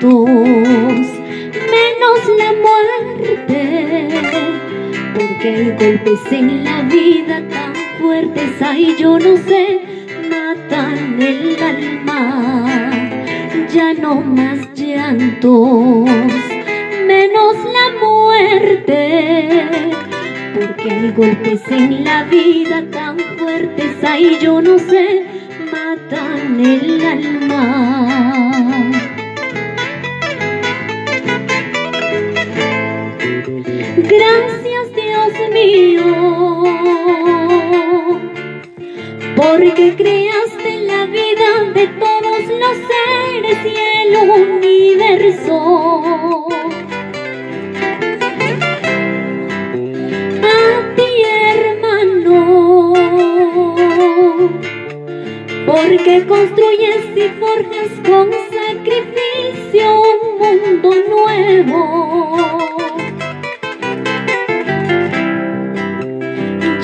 llantos, menos la muerte, porque hay golpes en la vida tan fuertes, ay, yo no sé, matan el alma. Ya no más llantos, menos la muerte, porque hay golpes en la vida tan fuertes, ay, yo no sé, matan el alma. Gracias, Dios mío, porque creaste la vida de todos los seres y el universo. A ti, hermano, porque construyes y forjas con sacrificio un mundo nuevo.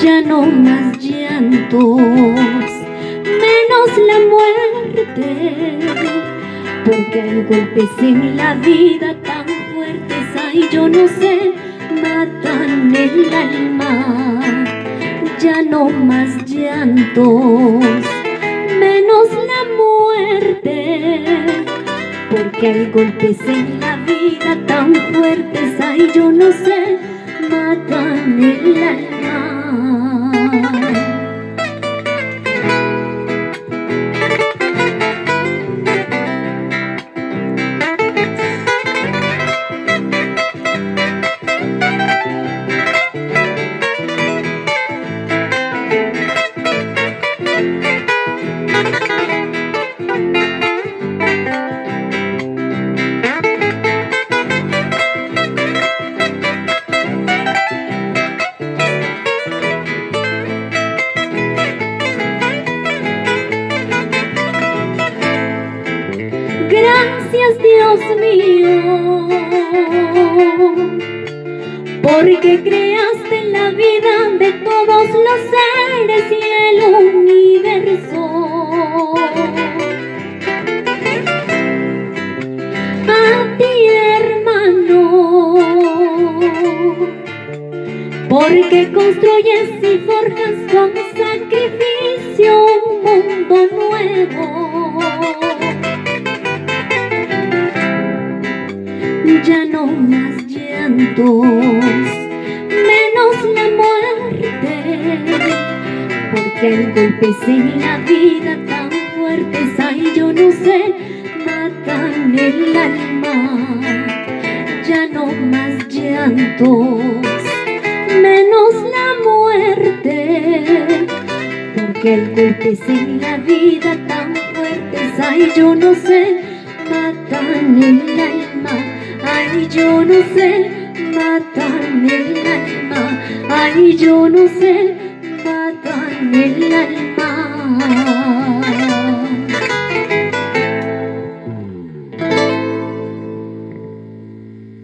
Ya no más llantos, menos la muerte, porque hay golpes en la vida tan fuertes, ay, yo no sé, matan el alma. Ya no más llantos, menos la muerte, porque hay golpes en la vida tan fuertes, ay, yo no sé, matan el alma. Gracias, Dios mío, porque creaste la vida de todos los seres y el universo. A ti, hermano, porque construyes y forjas con sacrificio un mundo nuevo. Ya no más llantos, menos la muerte, porque hay golpes en la vida tan fuertes, ay, yo no sé, matan el alma. Ya no más llantos, menos la muerte, porque hay golpes en la vida tan fuertes, ay, yo no sé, matan el alma. Ay, yo no sé, matan el alma. Ay, yo no sé, matan el alma.